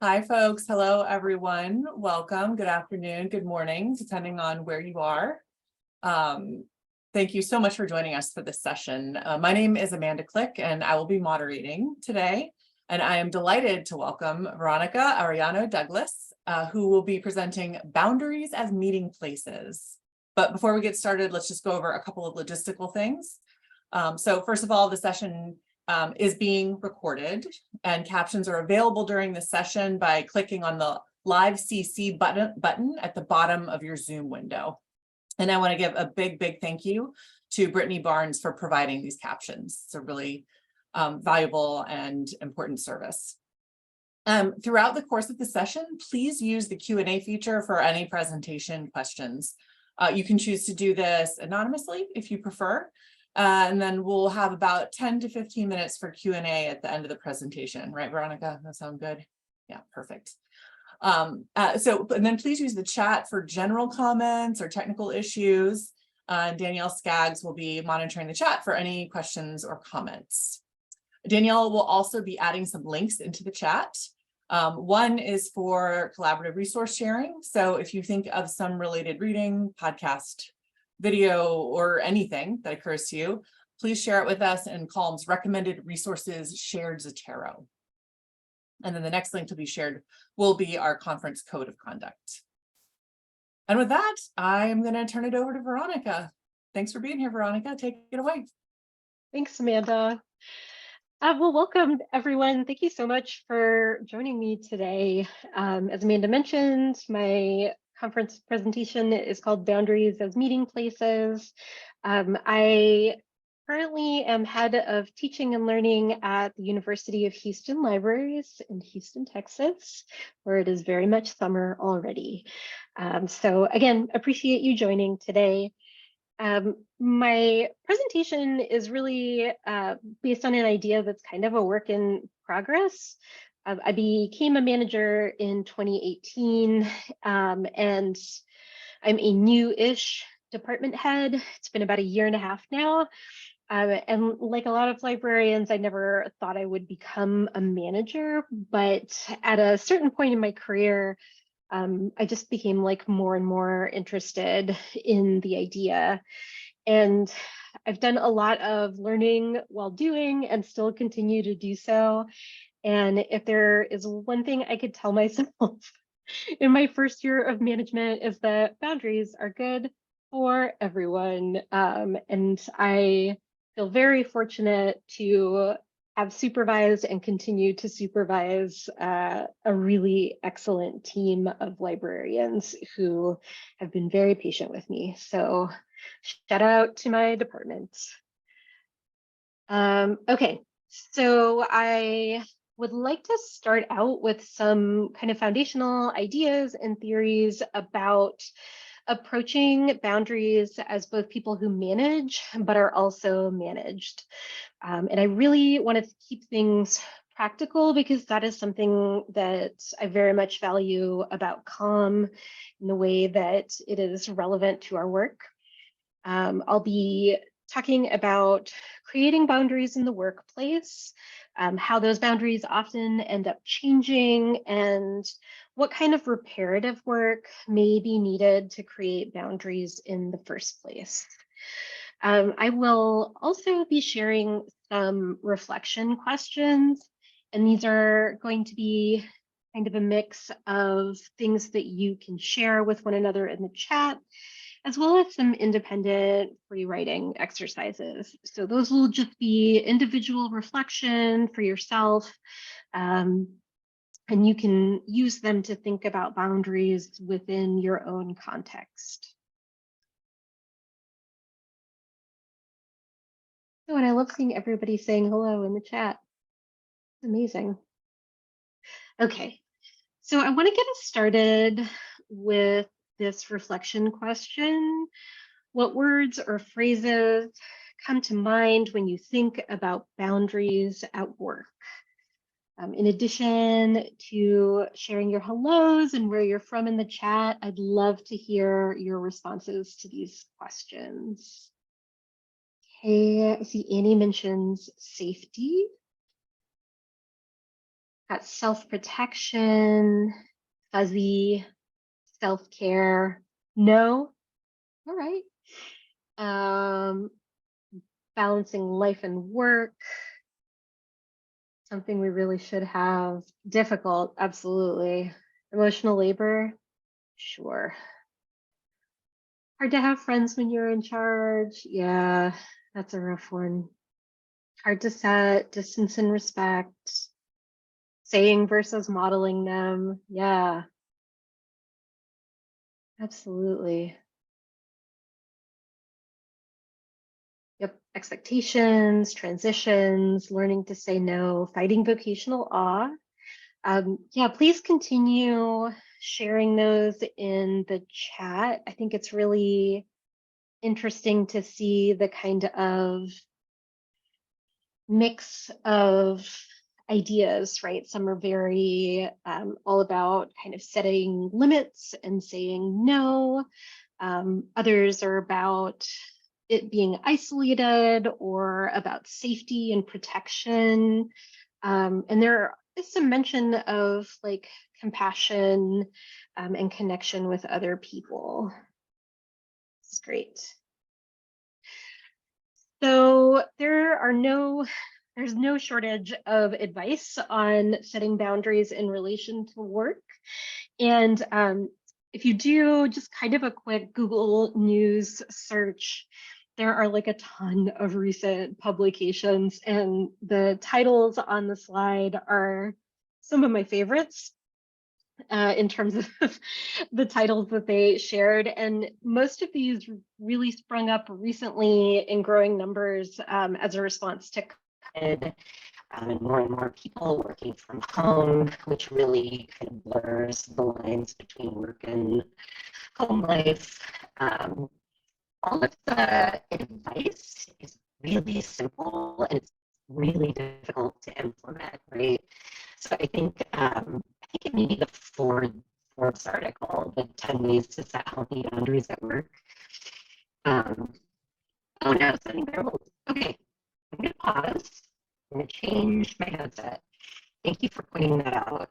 Hi, folks. Hello, everyone. Welcome. Good afternoon, good morning, depending on where you are. Thank you so much for joining us for this session. My name is Amanda Click, and I will be moderating today. And I am delighted to welcome Veronica Arellano Douglas, who will be presenting Boundaries as Meeting Places. But before we get started, let's just go over a couple of logistical things. So first of all, the session is being recorded, and captions are available during the session by clicking on the Live CC button at the bottom of your Zoom window. And I want to give a big thank you to Brittany Barnes for providing these captions. It's a really valuable and important service. Throughout the course of the session, please use the Q&A feature for any presentation questions. You can choose to do this anonymously if you prefer. And then we'll have about 10 to 15 minutes for Q&A at the end of the presentation. Right, Veronica? That sound good? Yeah, perfect. And then please use the chat for general comments or technical issues. Danielle Skaggs will be monitoring the chat for any questions or comments. Danielle will also be adding some links into the chat. One is for collaborative resource sharing. So if you think of some related reading, podcast, video, or anything that occurs to you, please share it with us in columns recommended resources shared Zotero. And then the next link to be shared will be our conference code of conduct. And with that, I'm going to turn it over to Veronica. Thanks for being here, Veronica. Take it away. Thanks, Amanda. Well, welcome, everyone. Thank you so much for joining me today. As Amanda mentioned, my conference presentation is called Boundaries as Meeting Places. I currently am head of teaching and learning at the University of Houston Libraries in Houston, Texas, where it is very much summer already. So again, appreciate you joining today. My presentation is really based on an idea that's kind of a work in progress. I became a manager in 2018, and I'm a new-ish department head. It's been about a year and a half now. And like a lot of librarians, I never thought I would become a manager, but at a certain point in my career, I just became like more and more interested in the idea. And I've done a lot of learning while doing and still continue to do so. And if there is one thing I could tell myself in my first year of management is that boundaries are good for everyone. And I feel very fortunate to have supervised and continue to supervise a really excellent team of librarians who have been very patient with me. So shout out to my department. Okay, so I would like to start out with some kind of foundational ideas and theories about approaching boundaries as both people who manage, but are also managed. And I really want to keep things practical because that is something that I very much value about COM in the way that it is relevant to our work. I'll be talking about creating boundaries in the workplace, how those boundaries often end up changing, and what kind of reparative work may be needed to create boundaries in the first place. I will also be sharing some reflection questions, and these are going to be kind of a mix of things that you can share with one another in the chat, as well as some independent free writing exercises. So those will just be individual reflection for yourself, and you can use them to think about boundaries within your own context. Oh, and I love seeing everybody saying hello in the chat. It's amazing. Okay, so I want to get us started with this reflection question. What words or phrases come to mind when you think about boundaries at work? In addition to sharing your hellos and where you're from in the chat, I'd love to hear your responses to these questions. Okay, I see Annie mentions safety. Got self-protection, fuzzy, self-care, no, all right. Balancing life and work, something we really should have. Difficult, absolutely. Emotional labor, sure. Hard to have friends when you're in charge. Yeah, that's a rough one. Hard to set distance and respect. Saying versus modeling them. Yeah, absolutely. Yep, expectations, transitions, learning to say no, fighting vocational awe. Yeah, please continue sharing those in the chat. I think it's really interesting to see the kind of mix of ideas, right? Some are very all about kind of setting limits and saying no. Others are about it being isolated or about safety and protection. And there is some mention of like compassion and connection with other people. It's great. So there's no shortage of advice on setting boundaries in relation to work. And if you do just kind of a quick Google News search, there are like a ton of recent publications, and the titles on the slide are some of my favorites in terms of the titles that they shared. And most of these really sprung up recently in growing numbers as a response to COVID. And more people working from home, which really kind of blurs the lines between work and home life. All of the advice is really simple and it's really difficult to implement, right? So I think it may be the Forbes article, the 10 ways to set healthy boundaries at work. Oh no, setting variables. Okay, I'm gonna pause. I'm gonna change my headset. Thank you for pointing that out.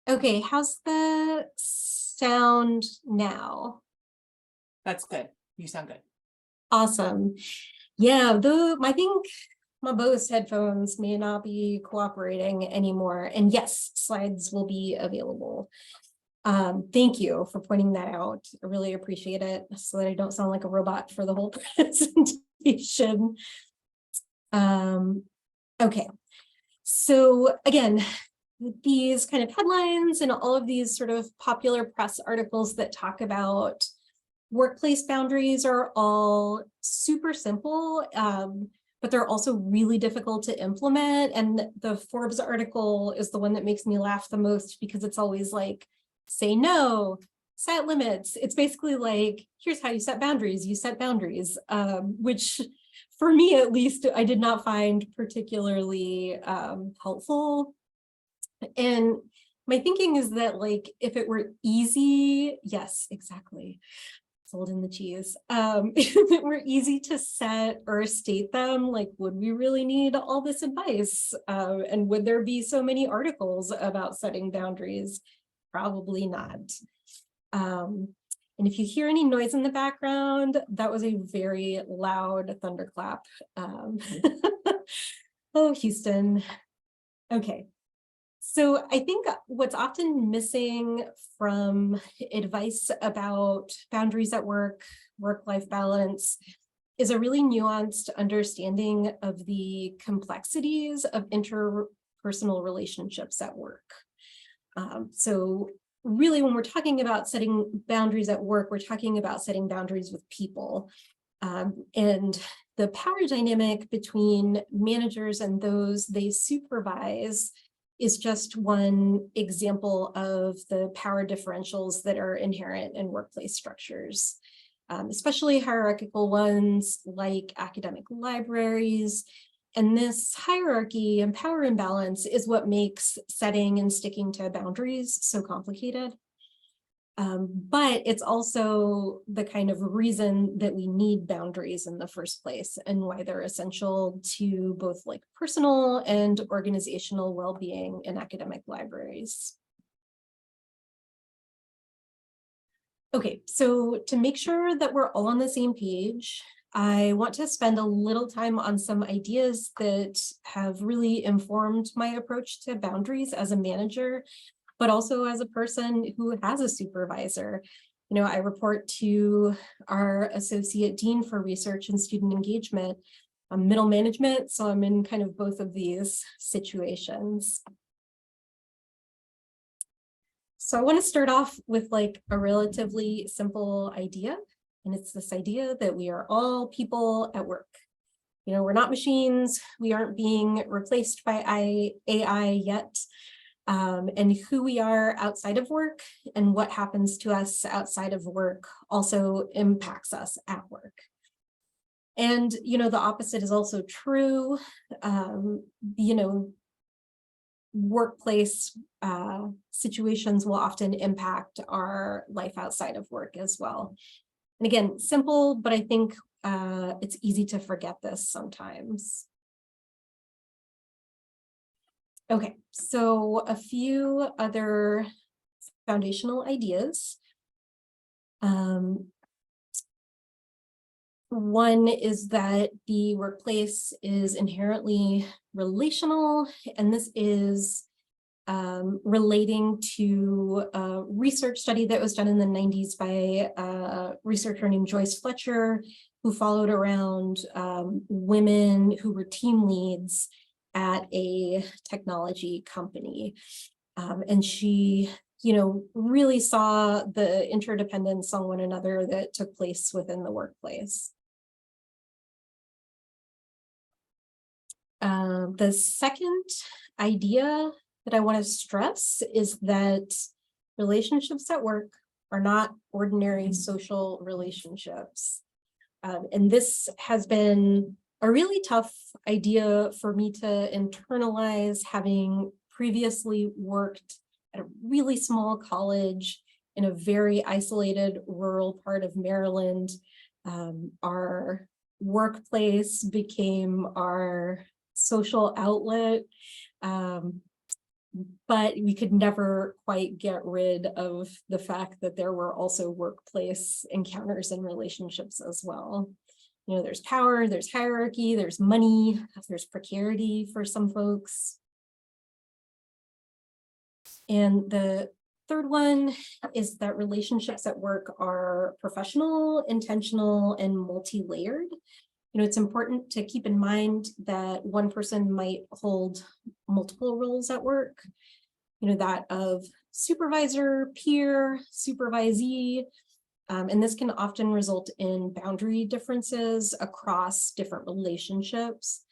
Okay, how's the sound now? That's good. You sound good. Awesome. Yeah, though I think my Bose headphones may not be cooperating anymore. And yes, slides will be available. Thank you for pointing that out. I really appreciate it so that I don't sound like a robot for the whole presentation. Okay, so again, these kind of headlines and all of these sort of popular press articles that talk about workplace boundaries are all super simple, but they're also really difficult to implement. And the Forbes article is the one that makes me laugh the most because it's always like, say no, set limits. It's basically like, here's how you set boundaries. You set boundaries, which for me, at least, I did not find particularly helpful. And my thinking is that, like, if it were easy, yes, exactly, sold in the cheese. If it were easy to set or state them, like, would we really need all this advice? And would there be so many articles about setting boundaries? Probably not. And if you hear any noise in the background, that was a very loud thunderclap. Oh, Houston. Okay. So I think what's often missing from advice about boundaries at work, work-life balance, is a really nuanced understanding of the complexities of interpersonal relationships at work. So really, when we're talking about setting boundaries at work, we're talking about setting boundaries with people. And the power dynamic between managers and those they supervise is just one example of the power differentials that are inherent in workplace structures. especially hierarchical ones like academic libraries. And this hierarchy and power imbalance is what makes setting and sticking to boundaries so complicated. But it's also the kind of reason that we need boundaries in the first place and why they're essential to both like personal and organizational well-being in academic libraries. Okay, so to make sure that we're all on the same page, I want to spend a little time on some ideas that have really informed my approach to boundaries as a manager, but also as a person who has a supervisor. You know, I report to our associate dean for research and student engagement. I'm middle management, so I'm in kind of both of these situations. So I want to start off with like a relatively simple idea, and it's this idea that we are all people at work. You know, we're not machines, we aren't being replaced by AI yet. And who we are outside of work and what happens to us outside of work also impacts us at work. And, you know, the opposite is also true. You know, workplace situations will often impact our life outside of work as well. And again, simple, but I think it's easy to forget this sometimes. Okay, so a few other foundational ideas. One is that the workplace is inherently relational, and this is relating to a research study that was done in the 90s by a researcher named Joyce Fletcher, who followed around women who were team leads at a technology company. And she, you know, really saw the interdependence on one another that took place within the workplace. The second idea that I want to stress is that relationships at work are not ordinary social relationships. And this has been a really tough idea for me to internalize, having previously worked at a really small college in a very isolated rural part of Maryland. Our workplace became our social outlet, but we could never quite get rid of the fact that there were also workplace encounters and relationships as well. You know, there's power, there's hierarchy, there's money, there's precarity for some folks. And the third one is that relationships at work are professional, intentional, and multi-layered. You know, it's important to keep in mind that one person might hold multiple roles at work, you know, that of supervisor, peer, supervisee, and this can often result in boundary differences across different relationships.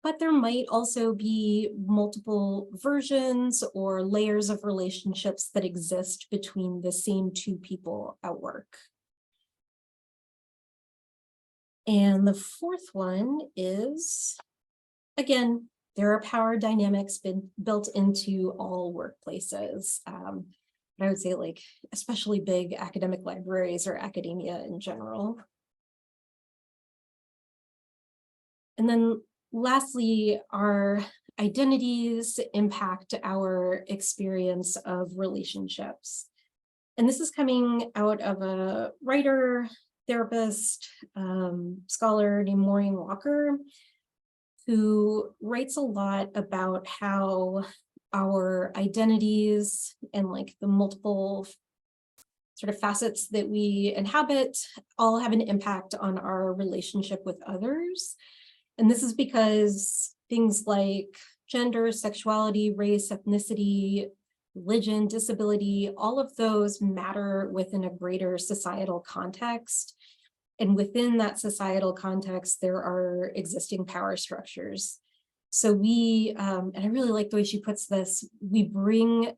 But there might also be multiple versions or layers of relationships that exist between the same two people at work. And the fourth one is, again, there are power dynamics built into all workplaces. I would say like especially big academic libraries or academia in general. And then lastly, our identities impact our experience of relationships. And this is coming out of a writer, therapist, scholar named Maureen Walker, who writes a lot about how our identities and like the multiple sort of facets that we inhabit all have an impact on our relationship with others. And this is because things like gender, sexuality, race, ethnicity, religion, disability, all of those matter within a greater societal context. And within that societal context, there are existing power structures. So we, and I really like the way she puts this, we bring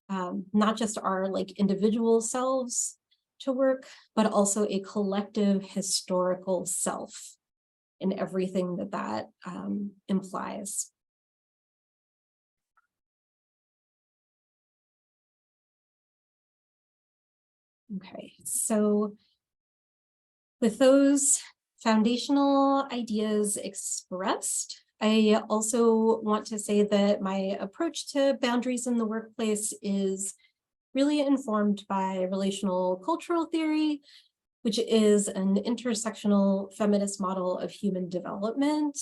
not just our like individual selves to work, but also a collective historical self in everything that implies. Okay, so with those foundational ideas expressed, I also want to say that my approach to boundaries in the workplace is really informed by relational cultural theory, which is an intersectional feminist model of human development.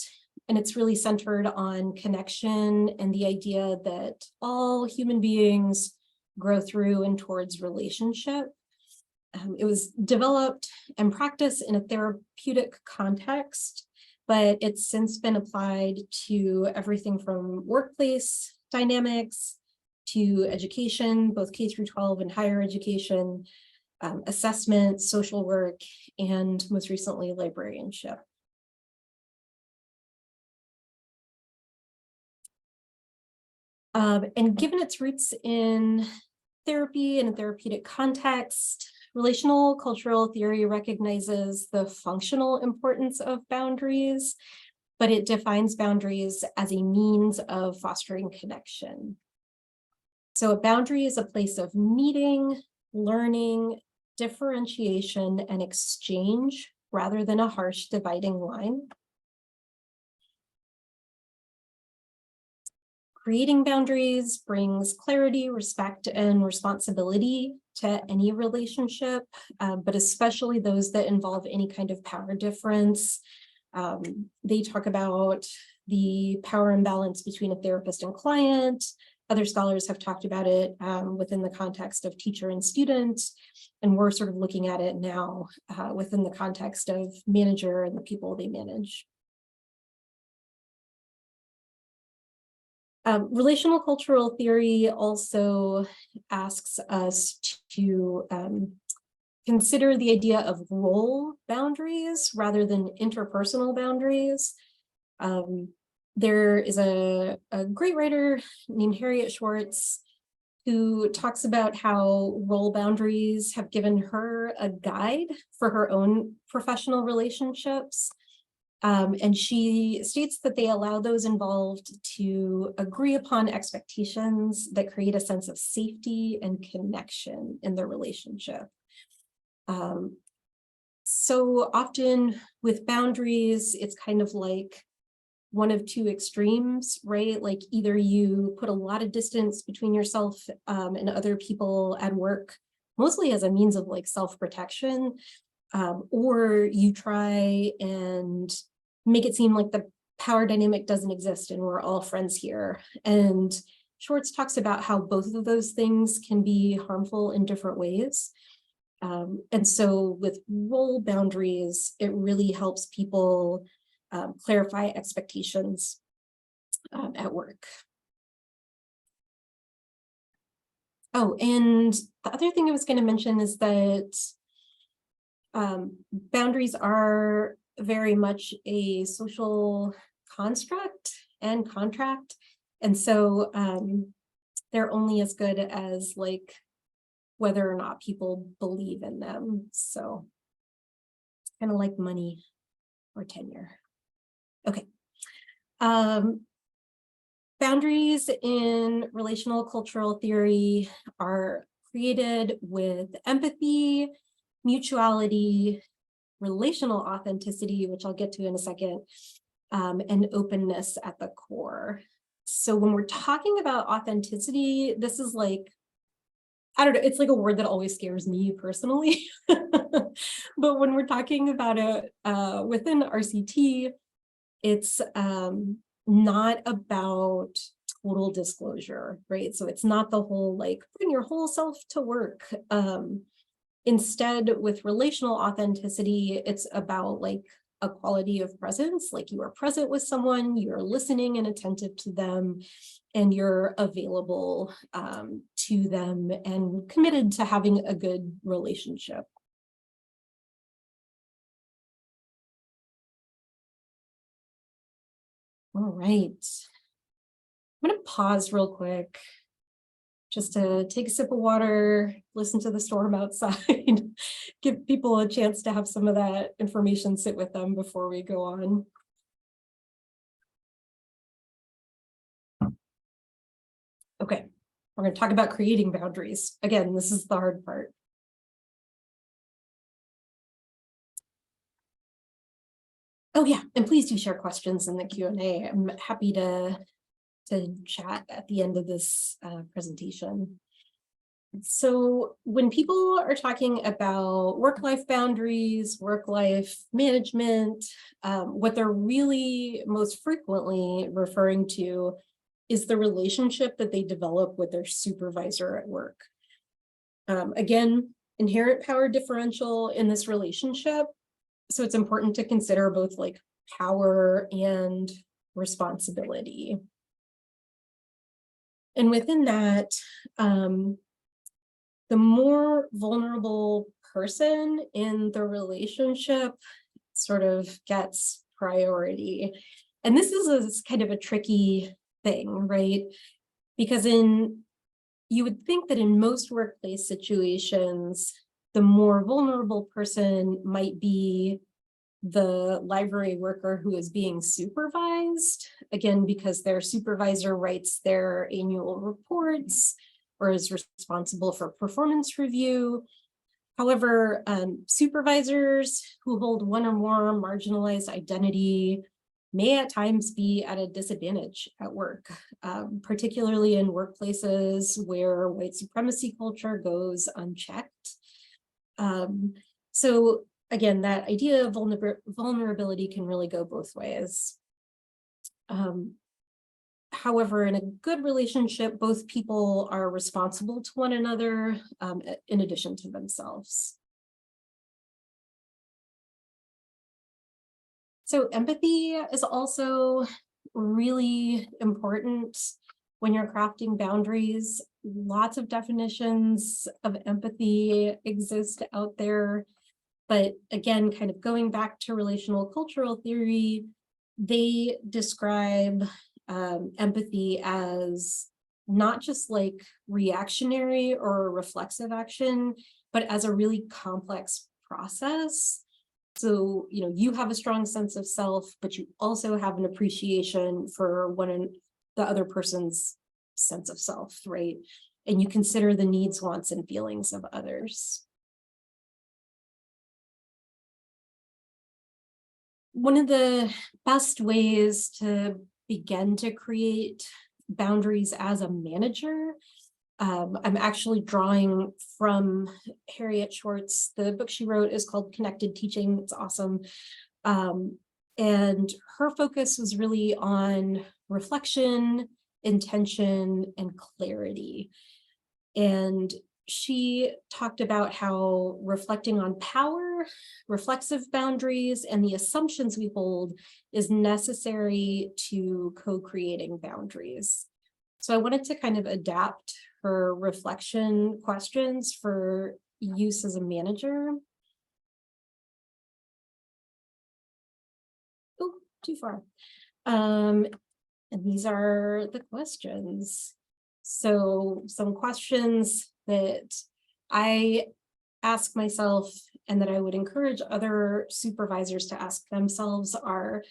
And it's really centered on connection and the idea that all human beings grow through and towards relationship. It was developed and practiced in a therapeutic context, but it's since been applied to everything from workplace dynamics to education, both K through 12 and higher education, assessment, social work, and most recently librarianship. And given its roots in therapy and a therapeutic context, relational cultural theory recognizes the functional importance of boundaries, but it defines boundaries as a means of fostering connection. So a boundary is a place of meeting, learning, differentiation, and exchange rather than a harsh dividing line. Creating boundaries brings clarity, respect, and responsibility to any relationship, but especially those that involve any kind of power difference. They talk about the power imbalance between a therapist and client. Other scholars have talked about it within the context of teacher and student, and we're sort of looking at it now within the context of manager and the people they manage. Relational cultural theory also asks us to consider the idea of role boundaries rather than interpersonal boundaries. There is a great writer named Harriet Schwartz who talks about how role boundaries have given her a guide for her own professional relationships. And she states that they allow those involved to agree upon expectations that create a sense of safety and connection in their relationship. So often with boundaries, it's kind of like one of two extremes, right? Like either you put a lot of distance between yourself and other people at work, mostly as a means of like self-protection, or you try and make it seem like the power dynamic doesn't exist and we're all friends here. And Schwartz talks about how both of those things can be harmful in different ways. And so with role boundaries, it really helps people clarify expectations at work. Oh, and the other thing I was going to mention is that boundaries are very much a social construct and contract. And so they're only as good as like whether or not people believe in them. So kind of like money or tenure. Okay. Boundaries in relational cultural theory are created with empathy, mutuality, relational authenticity, which I'll get to in a second, and openness at the core. So when we're talking about authenticity, this is like, I don't know, it's like a word that always scares me personally. But when we're talking about it within RCT, it's not about total disclosure, right? So it's not the whole like bring your whole self to work. Instead, with relational authenticity, it's about like a quality of presence, like you are present with someone, you're listening and attentive to them, and you're available to them and committed to having a good relationship. All right. I'm going to pause real quick just to take a sip of water, listen to the storm outside, give people a chance to have some of that information sit with them before we go on. Okay, we're going to talk about creating boundaries. Again, this is the hard part. Oh yeah, and please do share questions in the Q&A. I'm happy to chat at the end of this presentation. So when people are talking about work-life boundaries, work-life management, what they're really most frequently referring to is the relationship that they develop with their supervisor at work. Again, inherent power differential in this relationship. So it's important to consider both like power and responsibility. And within that, the more vulnerable person in the relationship sort of gets priority. And this is kind of a tricky thing, right? Because you would think that in most workplace situations, the more vulnerable person might be the library worker who is being supervised, again, because their supervisor writes their annual reports or is responsible for performance review. However, supervisors who hold one or more marginalized identity may at times be at a disadvantage at work, particularly in workplaces where white supremacy culture goes unchecked. So again, that idea of vulnerability can really go both ways. However, in a good relationship, both people are responsible to one another in addition to themselves. So empathy is also really important when you're crafting boundaries. Lots of definitions of empathy exist out there. But again, kind of going back to relational cultural theory, they describe empathy as not just like reactionary or reflexive action, but as a really complex process. So, you know, you have a strong sense of self, but you also have an appreciation for the other person's sense of self, right? And you consider the needs, wants, and feelings of others. One of the best ways to begin to create boundaries as a manager, I'm actually drawing from Harriet Schwartz. The book she wrote is called Connected Teaching. It's awesome. And her focus was really on reflection, intention, and clarity. And she talked about how reflecting on power, reflexive boundaries, and the assumptions we hold is necessary to co-creating boundaries. So I wanted to kind of adapt her reflection questions for use as a manager. Oh, too far. And these are the questions. So some questions that I ask myself and that I would encourage other supervisors to ask themselves are,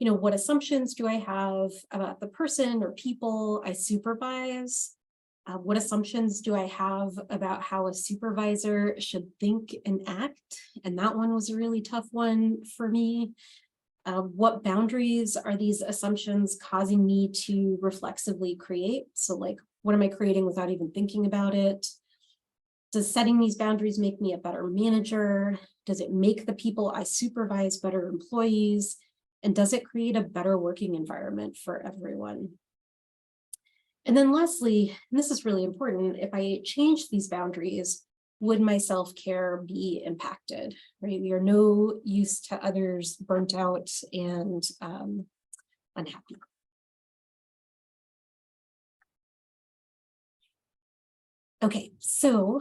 you know, what assumptions do I have about the person or people I supervise? What assumptions do I have about how a supervisor should think and act? And that one was a really tough one for me. What boundaries are these assumptions causing me to reflexively create? So like, what am I creating without even thinking about it? Does setting these boundaries make me a better manager? Does it make the people I supervise better employees? And does it create a better working environment for everyone? And then lastly, and this is really important, if I change these boundaries, would my self-care be impacted, right? We are no use to others burnt out and unhappy. Okay, so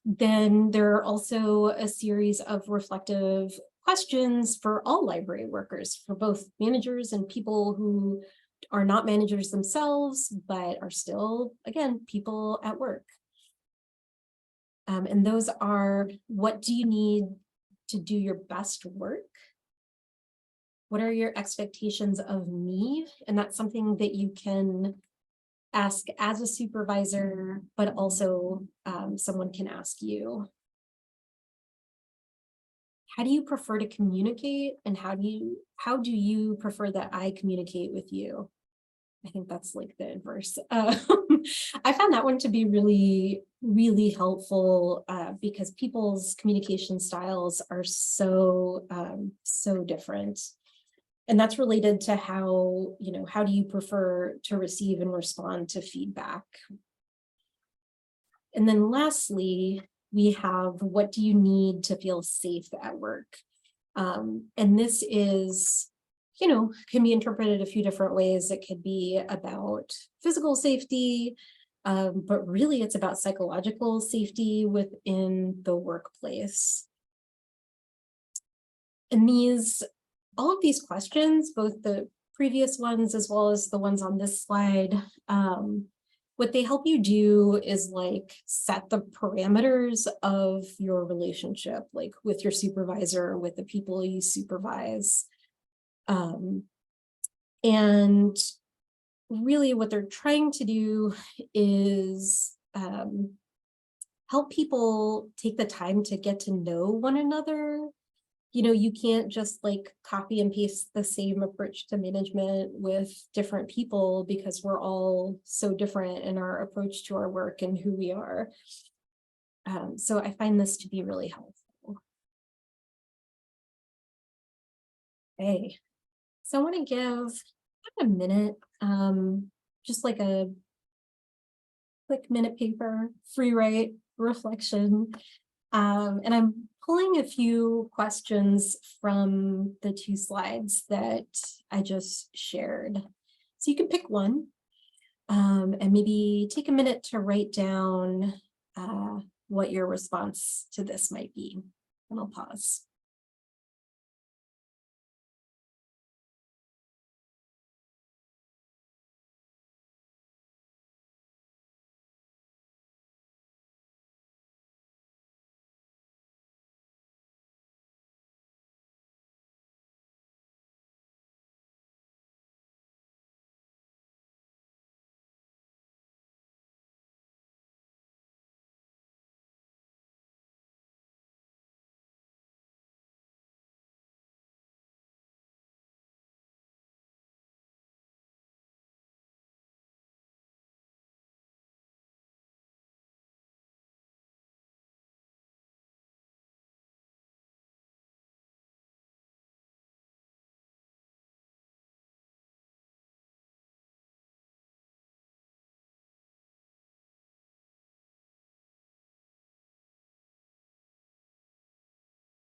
then there are also a series of reflective questions for all library workers, for both managers and people who are not managers themselves, but are still, again, people at work. And those are, what do you need to do your best work? What are your expectations of me? And that's something that you can ask as a supervisor, but also someone can ask you. How do you prefer to communicate? And how do you prefer that I communicate with you? I think that's like the inverse. I found that one to be really, really helpful because people's communication styles are so different. And that's related to how, how do you prefer to receive and respond to feedback? And then lastly, we have, what do you need to feel safe at work? And this is, can be interpreted a few different ways. It could be about physical safety, but really it's about psychological safety within the workplace. And all of these questions, both the previous ones as well as the ones on this slide, what they help you do is like set the parameters of your relationship, like with your supervisor, with the people you supervise. And really what they're trying to do is help people take the time to get to know one another. You can't just like copy and paste the same approach to management with different people because we're all so different in our approach to our work and who we are. So I find this to be really helpful. Okay, so I want to give a minute, just like a quick minute paper, free write reflection. And I'm pulling a few questions from the 2 slides that I just shared. So you can pick one and maybe take a minute to write down what your response to this might be. And I'll pause.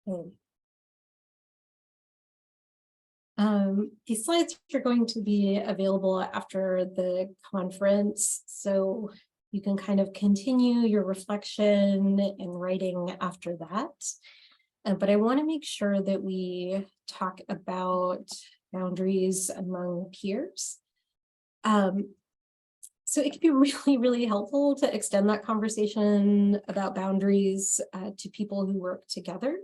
Okay. These slides are going to be available after the conference, so you can kind of continue your reflection and writing after that. But I want to make sure that we talk about boundaries among peers. So it can be really, really helpful to extend that conversation about boundaries to people who work together.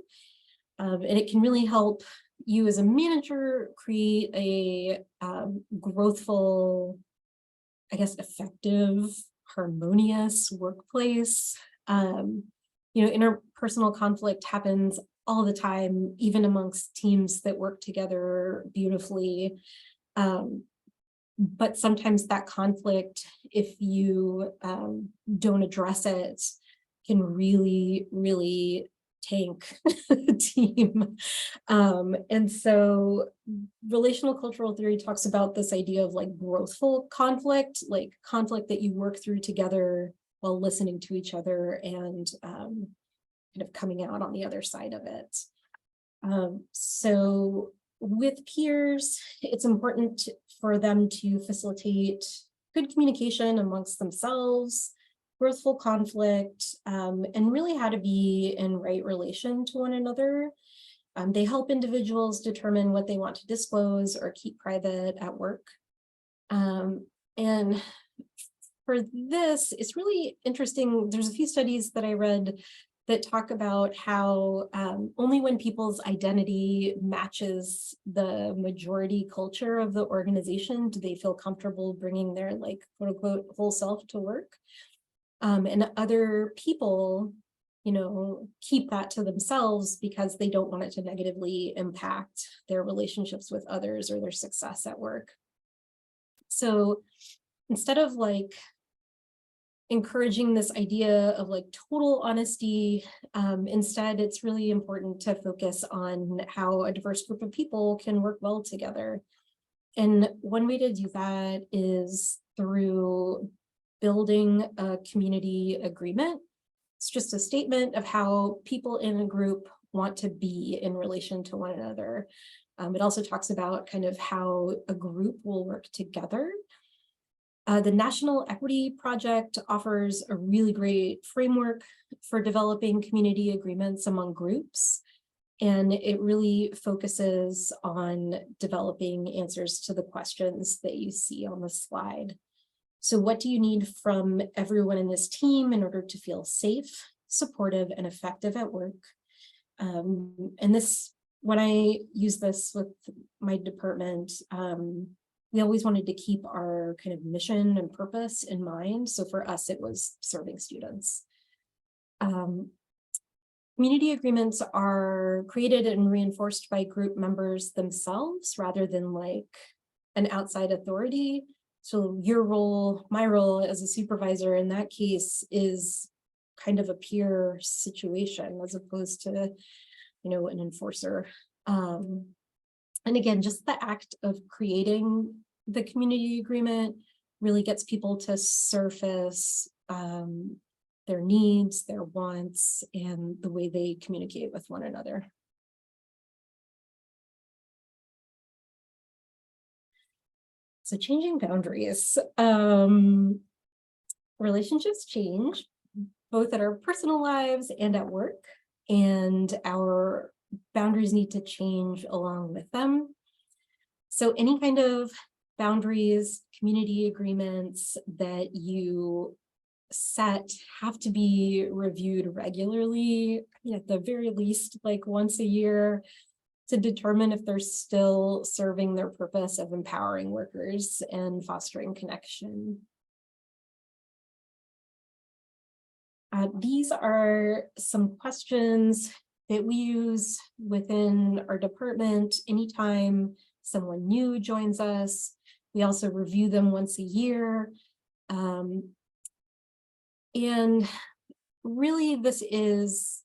And it can really help you as a manager create a growthful, I guess, effective, harmonious workplace. Interpersonal conflict happens all the time, even amongst teams that work together beautifully. But sometimes that conflict, if you don't address it, can really, really tank the team. And so relational cultural theory talks about this idea of like growthful conflict, like conflict that you work through together while listening to each other and kind of coming out on the other side of it. So with peers, it's important for them to facilitate good communication amongst themselves, growthful conflict, and really how to be in right relation to one another. They help individuals determine what they want to disclose or keep private at work. And for this, it's really interesting. There's a few studies that I read that talk about how only when people's identity matches the majority culture of the organization do they feel comfortable bringing their like quote unquote whole self to work. And other people, keep that to themselves because they don't want it to negatively impact their relationships with others or their success at work. So instead of like encouraging this idea of like total honesty, instead it's really important to focus on how a diverse group of people can work well together. And one way to do that is through building a community agreement. It's just a statement of how people in a group want to be in relation to one another. It also talks about kind of how a group will work together. The National Equity Project offers a really great framework for developing community agreements among groups. And it really focuses on developing answers to the questions that you see on the slide. So what do you need from everyone in this team in order to feel safe, supportive, and effective at work? And this, when I use this with my department, we always wanted to keep our kind of mission and purpose in mind. So for us, it was serving students. Community agreements are created and reinforced by group members themselves rather than like an outside authority. So your role, my role as a supervisor in that case is kind of a peer situation as opposed to, an enforcer. And again, just the act of creating the community agreement really gets people to surface their needs, their wants, and the way they communicate with one another. So changing boundaries. Relationships change, both at our personal lives and at work, and our boundaries need to change along with them. So any kind of boundaries, community agreements that you set have to be reviewed regularly, at the very least, like once a year, to determine if they're still serving their purpose of empowering workers and fostering connection. These are some questions that we use within our department anytime someone new joins us. We also review them once a year. And really, this is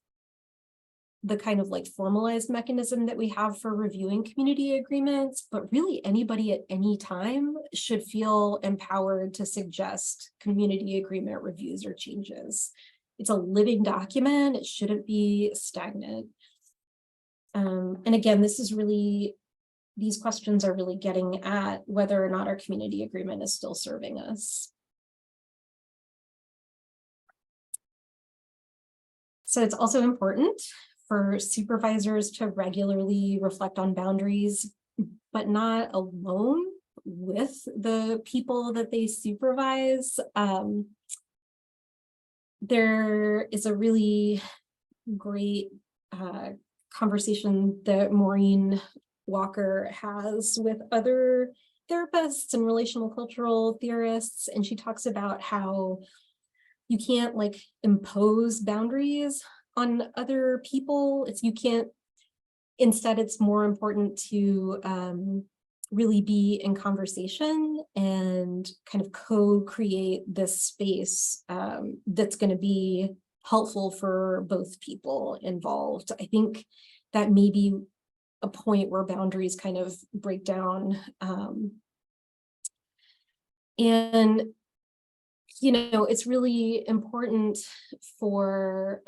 the kind of like formalized mechanism that we have for reviewing community agreements, but really anybody at any time should feel empowered to suggest community agreement reviews or changes. It's a living document. It shouldn't be stagnant. And again, these questions are really getting at whether or not our community agreement is still serving us. So it's also important for supervisors to regularly reflect on boundaries, but not alone with the people that they supervise. There is a really great conversation that Maureen Walker has with other therapists and relational cultural theorists, and she talks about how you can't like impose boundaries on other people. Instead, it's more important to really be in conversation and kind of co-create this space that's going to be helpful for both people involved. I think that may be a point where boundaries kind of break down. And it's really important for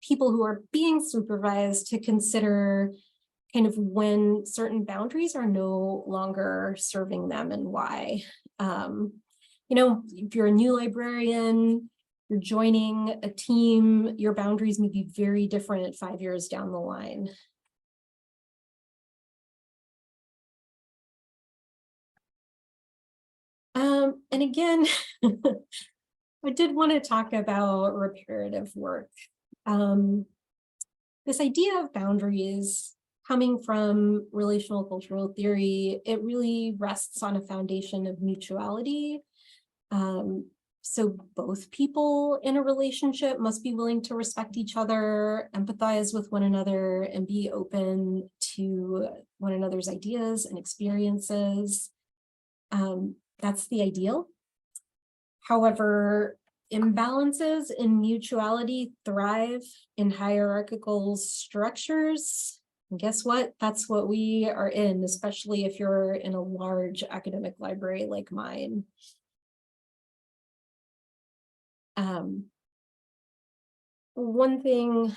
people who are being supervised to consider kind of when certain boundaries are no longer serving them and why. If you're a new librarian, you're joining a team, your boundaries may be very different 5 years down the line. And again, I did want to talk about reparative work. This idea of boundaries coming from relational cultural theory, it really rests on a foundation of mutuality. So both people in a relationship must be willing to respect each other, empathize with one another, and be open to one another's ideas and experiences. That's the ideal. However, imbalances in mutuality thrive in hierarchical structures. And guess what? That's what we are in, especially if you're in a large academic library like mine. One thing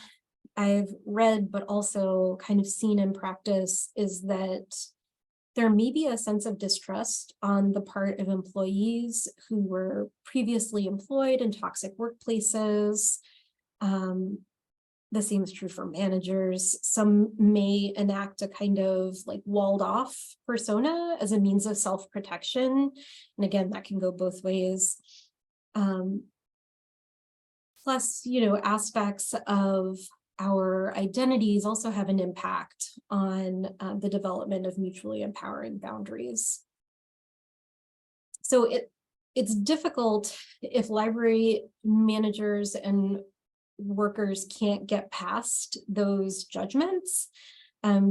I've read, but also kind of seen in practice, is that there may be a sense of distrust on the part of employees who were previously employed in toxic workplaces. The same is true for managers. Some may enact a kind of like walled off persona as a means of self-protection. And again, that can go both ways. Plus, aspects of our identities also have an impact on the development of mutually empowering boundaries. So it's difficult if library managers and workers can't get past those judgments,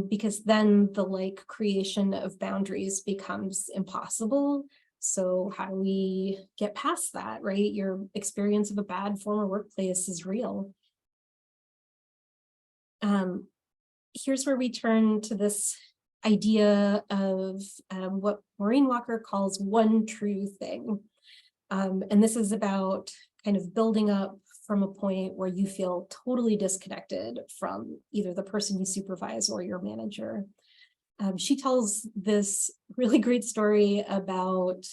because then the creation of boundaries becomes impossible. So how do we get past that, right? Your experience of a bad former workplace is real. Here's where we turn to this idea of what Maureen Walker calls one true thing. And this is about kind of building up from a point where you feel totally disconnected from either the person you supervise or your manager. She tells this really great story about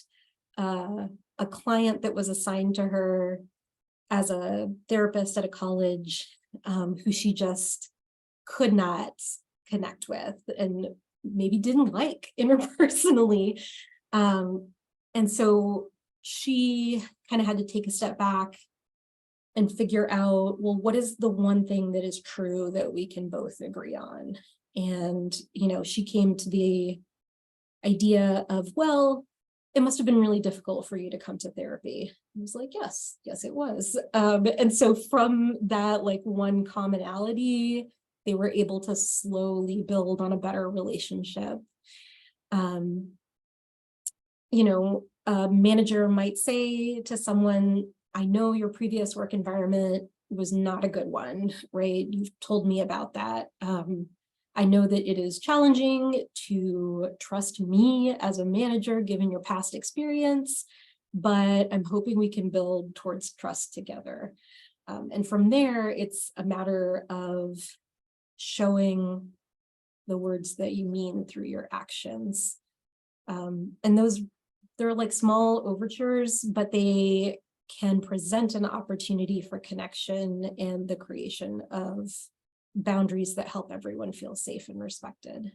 a client that was assigned to her as a therapist at a college, who she just could not connect with and maybe didn't like interpersonally. And so she kind of had to take a step back and figure out, well, what is the one thing that is true that we can both agree on? And, she came to the idea of, well, it must have been really difficult for you to come to therapy. I was like, yes, it was. And so from that one commonality, they were able to slowly build on a better relationship. A manager might say to someone, I know your previous work environment was not a good one, right? You've told me about that. I know that it is challenging to trust me as a manager, given your past experience, but I'm hoping we can build towards trust together. And from there, it's a matter of showing the words that you mean through your actions. And they're like small overtures, but they can present an opportunity for connection and the creation of boundaries that help everyone feel safe and respected.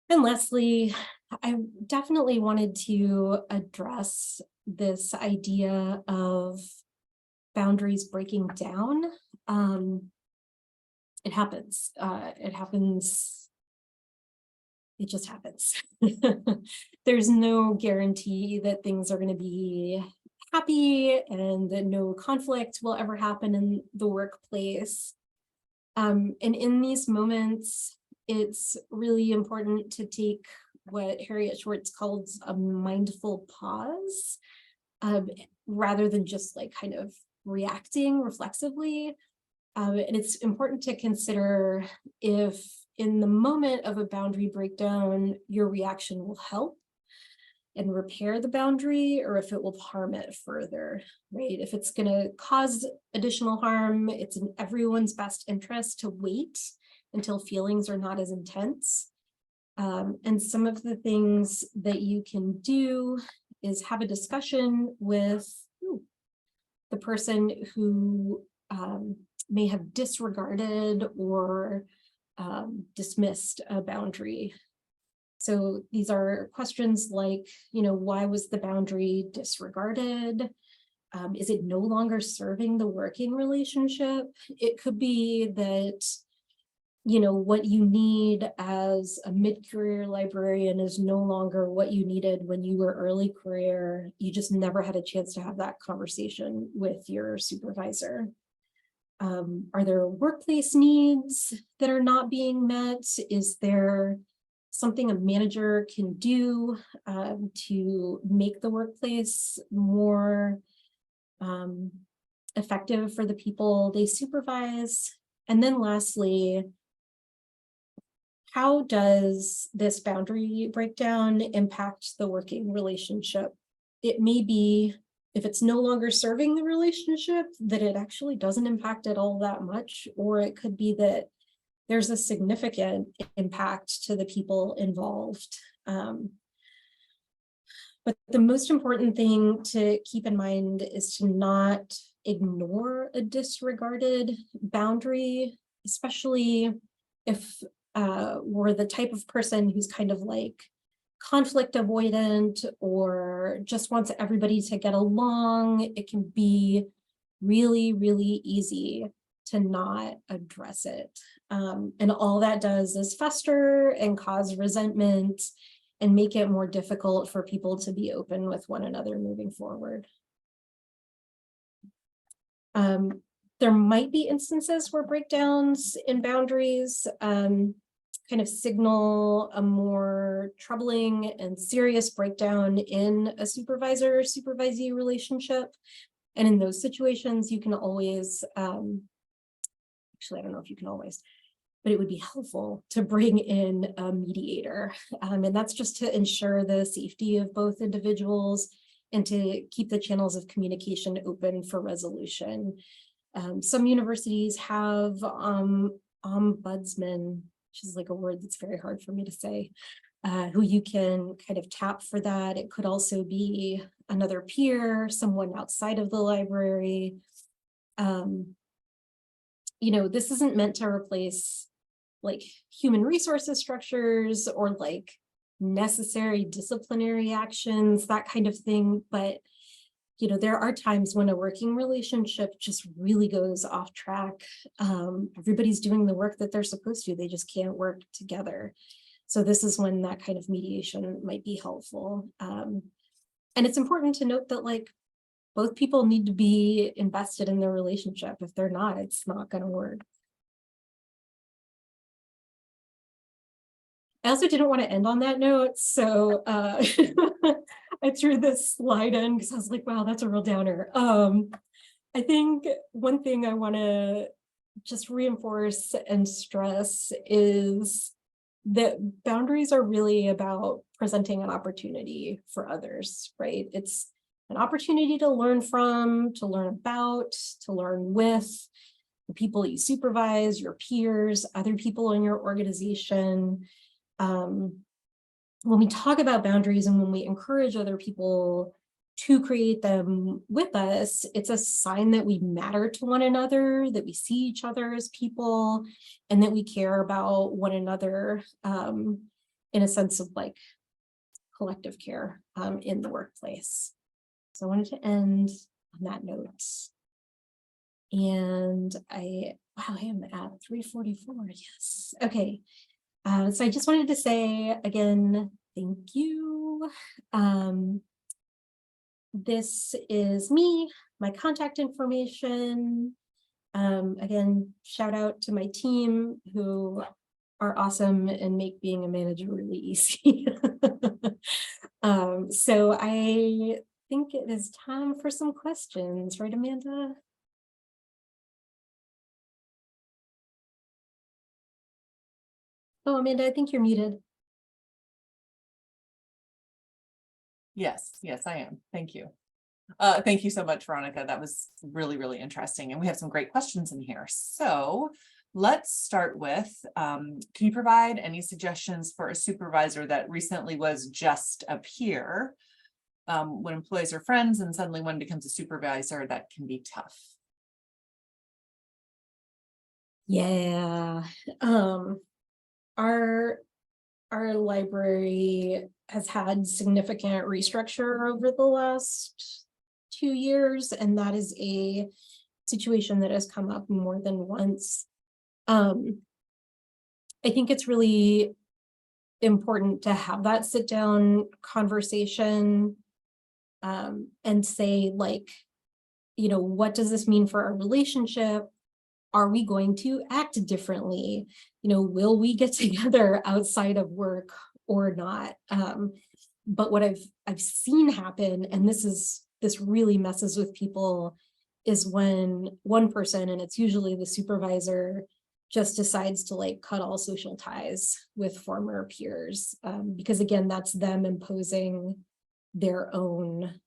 And lastly, I definitely wanted to address this idea of boundaries breaking down. It happens. It just happens. There's no guarantee that things are going to be happy and that no conflict will ever happen in the workplace. And in these moments, it's really important to take what Harriet Schwartz calls a mindful pause, rather than just kind of reacting reflexively. And it's important to consider if in the moment of a boundary breakdown, your reaction will help and repair the boundary, or if it will harm it further, right? If it's going to cause additional harm, it's in everyone's best interest to wait until feelings are not as intense. And some of the things that you can do is have a discussion with the person who may have disregarded or dismissed a boundary. So these are questions like, why was the boundary disregarded? Is it no longer serving the working relationship? It could be that, what you need as a mid-career librarian is no longer what you needed when you were early career. You just never had a chance to have that conversation with your supervisor. Are there workplace needs that are not being met? Is there something a manager can do to make the workplace more effective for the people they supervise? And then lastly, how does this boundary breakdown impact the working relationship? It may be, if it's no longer serving the relationship, that it actually doesn't impact it all that much, or it could be that there's a significant impact to the people involved. But the most important thing to keep in mind is to not ignore a disregarded boundary, especially if we're the type of person who's kind of like conflict avoidant or just wants everybody to get along. It can be really, really easy to not address it. And all that does is fester and cause resentment and make it more difficult for people to be open with one another moving forward. There might be instances where breakdowns in boundaries kind of signal a more troubling and serious breakdown in a supervisor-supervisee relationship. And in those situations, you can always, actually, I don't know if you can always, but it would be helpful to bring in a mediator. And that's just to ensure the safety of both individuals and to keep the channels of communication open for resolution. Some universities have ombudsmen, which is like a word that's very hard for me to say, who you can kind of tap for that. It could also be another peer, someone outside of the library. This isn't meant to replace like human resources structures or like necessary disciplinary actions, that kind of thing. But, there are times when a working relationship just really goes off track. Everybody's doing the work that they're supposed to, they just can't work together. So this is when that kind of mediation might be helpful. And it's important to note that like both people need to be invested in their relationship. If they're not, it's not going to work. I also didn't want to end on that note, so I threw this slide in because I was like, wow, that's a real downer. I think one thing I want to just reinforce and stress is that boundaries are really about presenting an opportunity for others, right? It's an opportunity to learn from, to learn about, to learn with the people you supervise, your peers, other people in your organization. When we talk about boundaries and when we encourage other people to create them with us, it's a sign that we matter to one another, that we see each other as people, and that we care about one another in a sense of like collective care in the workplace. So I wanted to end on that note. And I am at 3:44, yes. Okay. So I just wanted to say again, thank you. This is me, my contact information. Again, shout out to my team who are awesome and make being a manager really easy. So I think it is time for some questions, right, Amanda? Oh, Amanda, I think you're muted. Yes, I am. Thank you. Thank you so much, Veronica. That was really, really interesting. And we have some great questions in here. So let's start with, can you provide any suggestions for a supervisor that recently was just a peer? When employees are friends and suddenly one becomes a supervisor, that can be tough. Yeah. Um, our library has had significant restructure over the last 2 years, and that is a situation that has come up more than once. I think it's really important to have that sit down conversation, and say, like, what does this mean for our relationship? Are we going to act differently? Will we get together outside of work or not? But what I've seen happen, and this really messes with people, is when one person, and it's usually the supervisor, just decides to like cut all social ties with former peers, because again, that's them imposing their own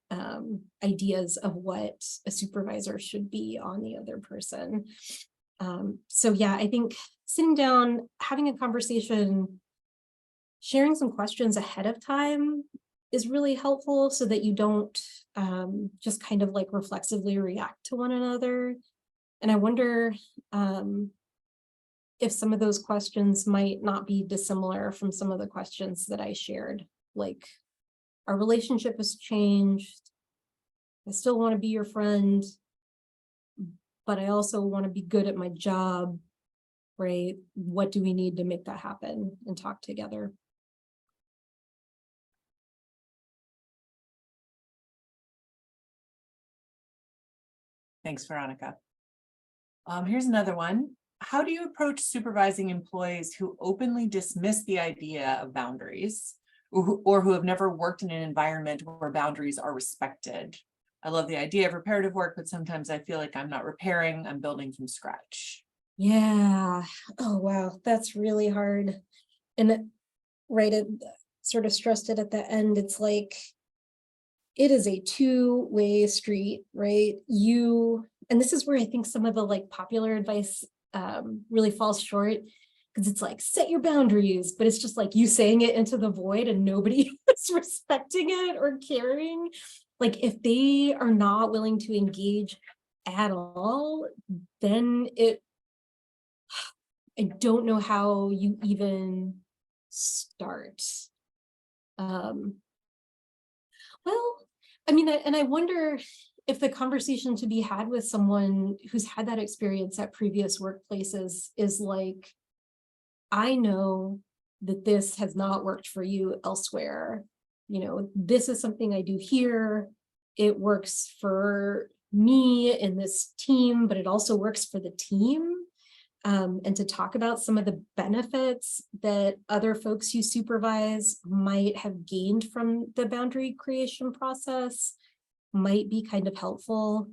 ideas of what a supervisor should be on the other person. So yeah, I think sitting down, having a conversation, sharing some questions ahead of time is really helpful so that you don't just kind of like reflexively react to one another. And I wonder if some of those questions might not be dissimilar from some of the questions that I shared, like, our relationship has changed. I still want to be your friend, but I also want to be good at my job, right? What do we need to make that happen, and talk together? Thanks, Veronica. Here's another one. How do you approach supervising employees who openly dismiss the idea of boundaries, or who have never worked in an environment where boundaries are respected? I love the idea of reparative work, but sometimes I feel like I'm not repairing, I'm building from scratch. Yeah. Oh, wow. That's really hard. And right, it sort of stressed it at the end. It's like, it is a two-way street, right? And this is where I think some of the like popular advice really falls short, because it's like, set your boundaries, but it's just like you saying it into the void and nobody is respecting it or caring. Like, if they are not willing to engage at all, then I don't know how you even start. Well, I mean, and I wonder if the conversation to be had with someone who's had that experience at previous workplaces is like, I know that this has not worked for you elsewhere. This is something I do here. It works for me in this team, but it also works for the team. And to talk about some of the benefits that other folks you supervise might have gained from the boundary creation process might be kind of helpful.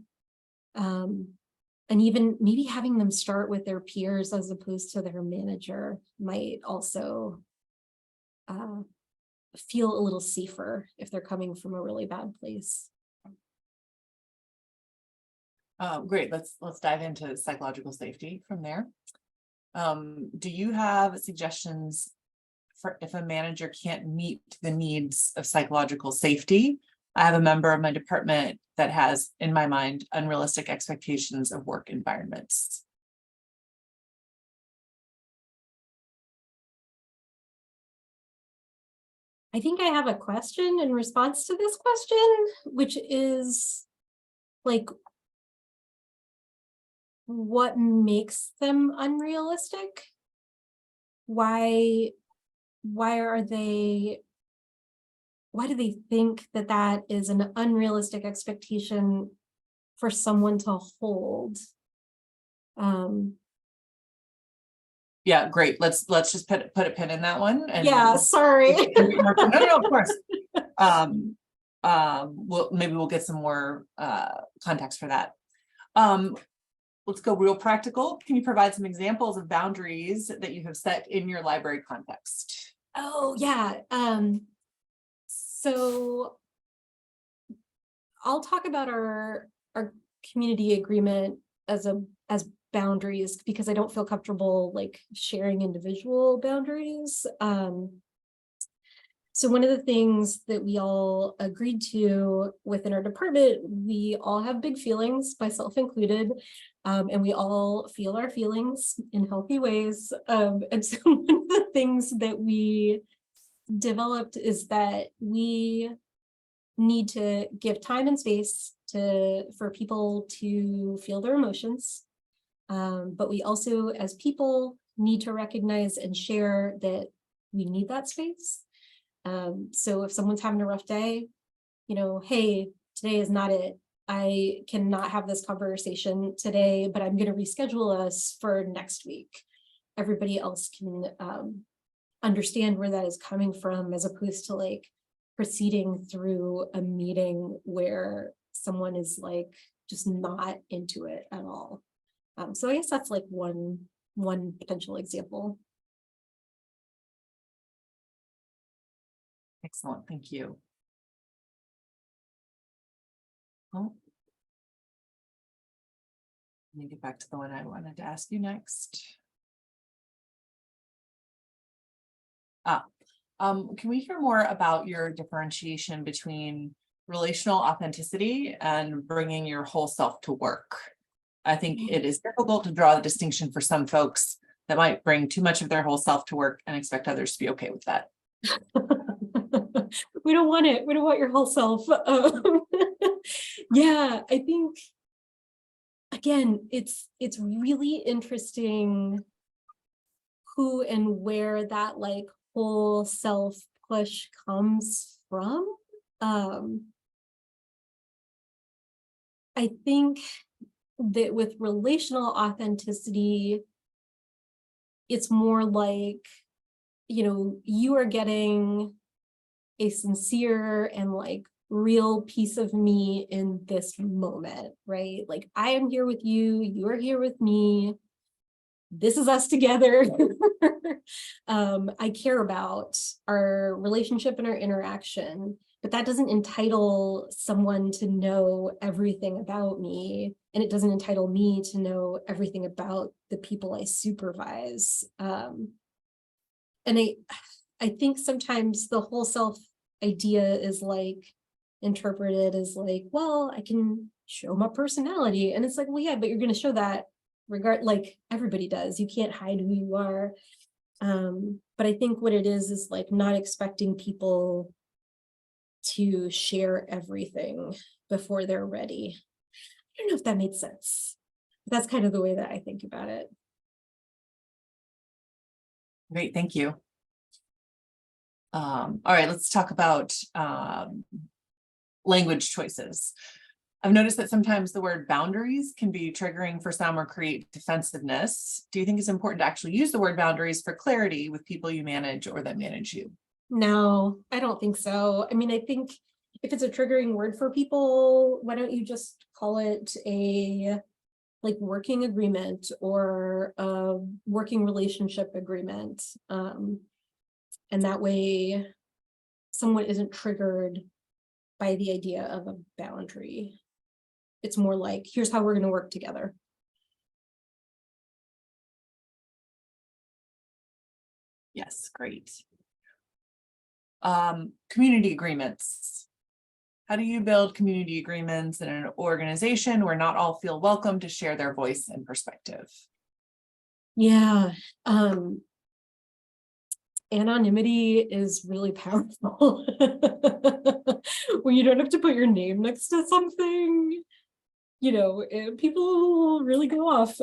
And even maybe having them start with their peers as opposed to their manager might also feel a little safer if they're coming from a really bad place. Great, let's dive into psychological safety from there. Do you have suggestions for if a manager can't meet the needs of psychological safety? I have a member of my department that has, in my mind, unrealistic expectations of work environments. I think I have a question in response to this question, which is like, what makes them unrealistic? Why do they think that that is an unrealistic expectation for someone to hold? Yeah, great. Let's just put a pin in that one. And yeah, sorry. No, of course. Maybe we'll get some more context for that. Let's go real practical. Can you provide some examples of boundaries that you have set in your library context? Oh, yeah. So I'll talk about our community agreement as boundaries, because I don't feel comfortable like sharing individual boundaries. So one of the things that we all agreed to within our department, we all have big feelings, myself included, and we all feel our feelings in healthy ways. And so one of the things that we developed is that we need to give time and space for people to feel their emotions. But we also, as people, need to recognize and share that we need that space. So if someone's having a rough day, hey, today is not it. I cannot have this conversation today, but I'm going to reschedule us for next week. Everybody else can understand where that is coming from, as opposed to like proceeding through a meeting where someone is like just not into it at all. So I guess that's like one potential example. Excellent, thank you. Oh. Let me get back to the one I wanted to ask you next. Can we hear more about your differentiation between relational authenticity and bringing your whole self to work? I think it is difficult to draw the distinction for some folks that might bring too much of their whole self to work and expect others to be okay with that. We don't want it. We don't want your whole self. Yeah, I think, again, it's really interesting who and where that like whole self push comes from. I think that with relational authenticity, it's more like, you are getting a sincere and like real piece of me in this moment, right? Like I am here with you, you are here with me. This is us together. I care about our relationship and our interaction, but that doesn't entitle someone to know everything about me. And it doesn't entitle me to know everything about the people I supervise. And I think sometimes the whole self idea is like interpreted as like, well, I can show my personality. And it's like, well, yeah, but you're going to show that like everybody does. You can't hide who you are. But I think what it is like not expecting people to share everything before they're ready. I don't know if that made sense. But that's kind of the way that I think about it. Great, thank you. All right, let's talk about language choices. I've noticed that sometimes the word boundaries can be triggering for some or create defensiveness. Do you think it's important to actually use the word boundaries for clarity with people you manage or that manage you? No, I don't think so. I mean, I think if it's a triggering word for people, why don't you just call it a like working agreement or a working relationship agreement? And that way someone isn't triggered by the idea of a boundary. It's more like, here's how we're going to work together. Yes, great. Community agreements. How do you build community agreements in an organization where not all feel welcome to share their voice and perspective? Yeah. Anonymity is really powerful. When you don't have to put your name next to something, people really go off.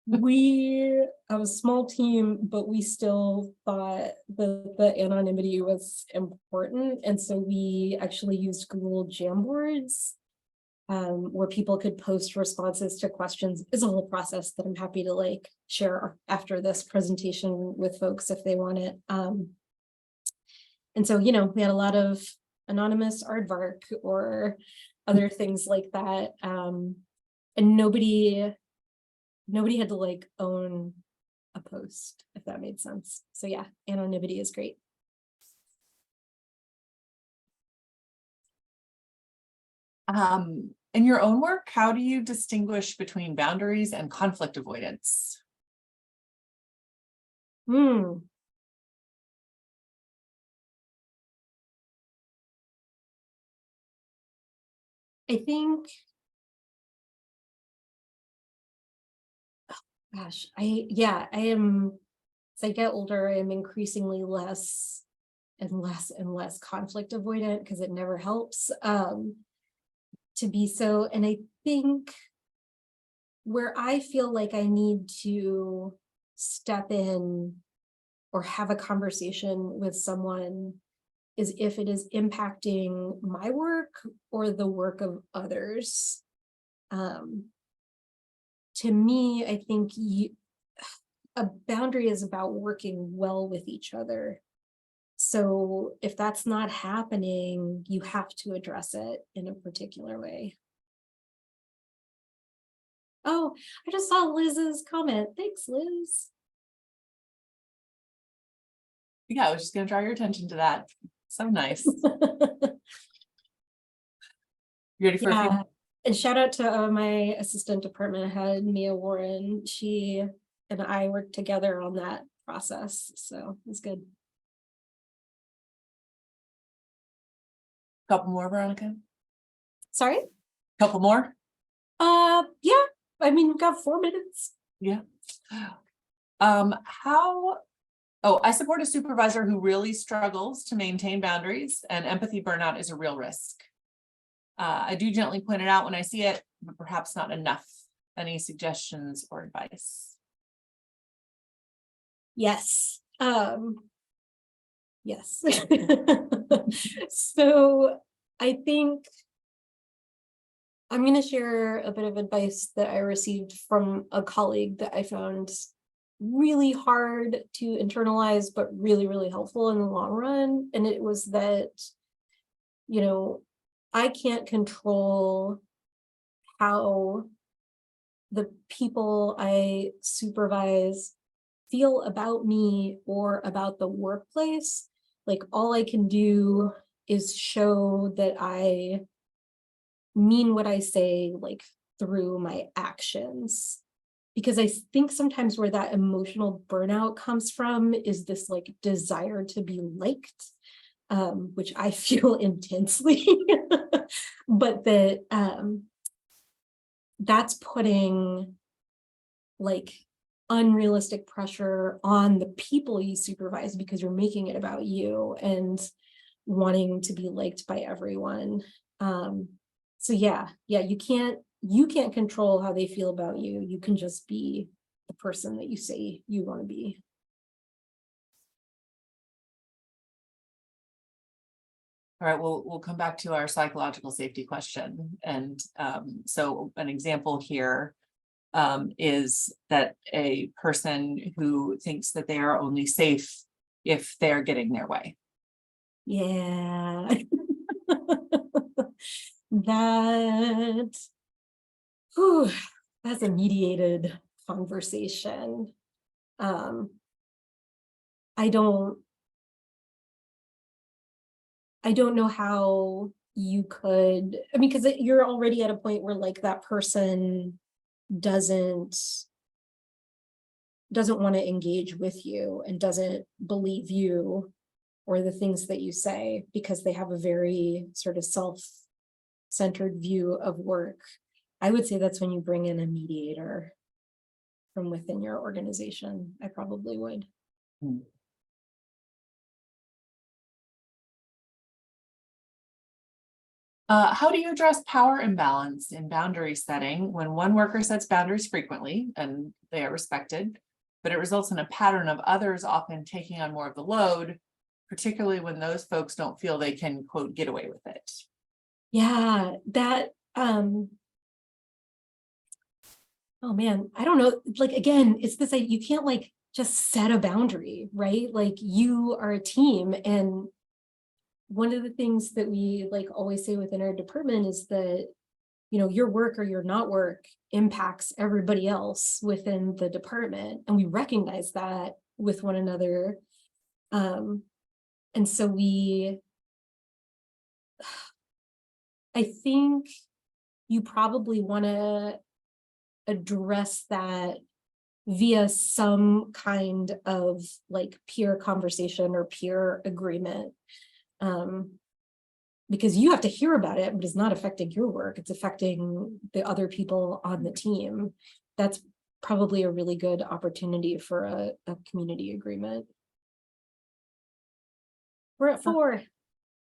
We have a small team, but we still thought that the anonymity was important. And so we actually used Google Jamboards, where people could post responses to questions. It's a whole process that I'm happy to like share after this presentation with folks if they want it. And so, we had a lot of anonymous aardvark or other things like that. And nobody had to like own a post, if that made sense. So yeah, anonymity is great. In your own work, how do you distinguish between boundaries and conflict avoidance? I think, gosh, I am, as I get older, I am increasingly less and less and less conflict avoidant because it never helps to be so. And I think where I feel like I need to step in or have a conversation with someone is if it is impacting my work or the work of others. To me, I think a boundary is about working well with each other. So if that's not happening, you have to address it in a particular way. Oh, I just saw Liz's comment. Thanks, Liz. Yeah, I was just gonna draw your attention to that. So nice. You ready for a few? Yeah, and shout out to my assistant department head, Mia Warren. She and I worked together on that process, so it's good. Couple more, Veronica? Sorry? Couple more? Yeah, I mean, we've got 4 minutes. Yeah. I support a supervisor who really struggles to maintain boundaries, and empathy burnout is a real risk. I do gently point it out when I see it, but perhaps not enough. Any suggestions or advice? Yes. Yes. So I think I'm going to share a bit of advice that I received from a colleague that I found really hard to internalize, but really, really helpful in the long run. And it was that, you know, I can't control how the people I supervise feel about me or about the workplace. Like, all I can do is show that I mean what I say, like, through my actions. Because I think sometimes where that emotional burnout comes from is this like desire to be liked, which I feel intensely, but that that's putting like unrealistic pressure on the people you supervise because you're making it about you and wanting to be liked by everyone. So yeah, you can't control how they feel about you. You can just be the person that you say you want to be. All right, we'll come back to our psychological safety question. And so an example here is that a person who thinks that they are only safe if they're getting their way. Yeah. That's a mediated conversation. I don't know how you could, I mean, because you're already at a point where like that person doesn't want to engage with you and doesn't believe you or the things that you say because they have a very sort of self-centered view of work. I would say that's when you bring in a mediator from within your organization. I probably would. How do you address power imbalance in boundary setting when one worker sets boundaries frequently and they are respected, but it results in a pattern of others often taking on more of the load, particularly when those folks don't feel they can, quote, get away with it? Yeah, that, oh man, I don't know. Like, again, it's this, you can't like just set a boundary, right? Like, you are a team. And one of the things that we like always say within our department is that, you know, your work or your not work impacts everybody else within the department. And we recognize that with one another. And so I think you probably want to address that via some kind of like peer conversation or peer agreement. because you have to hear about it, but it's not affecting your work. It's affecting the other people on the team. That's probably a really good opportunity for a community agreement. We're at 4.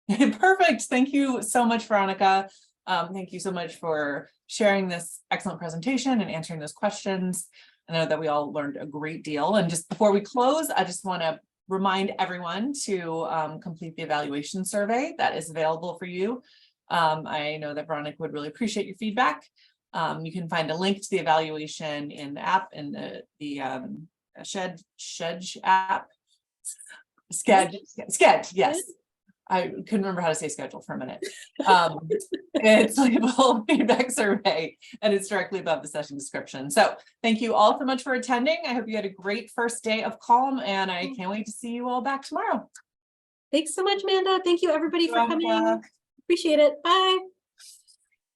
Perfect. Thank you so much, Veronica. Thank you so much for sharing this excellent presentation and answering those questions. I know that we all learned a great deal. And just before we close, I just want to remind everyone to complete the evaluation survey that is available for you. I know that Veronica would really appreciate your feedback. You can find a link to the evaluation in the app, in the Schedge app. Sketch, yes. I couldn't remember how to say schedule for a minute. It's labeled feedback survey, and it's directly above the session description. So thank you all so much for attending. I hope you had a great first day of Calm, and I can't wait to see you all back tomorrow. Thanks so much, Amanda. Thank you everybody for coming. Veronica. Appreciate it. Bye.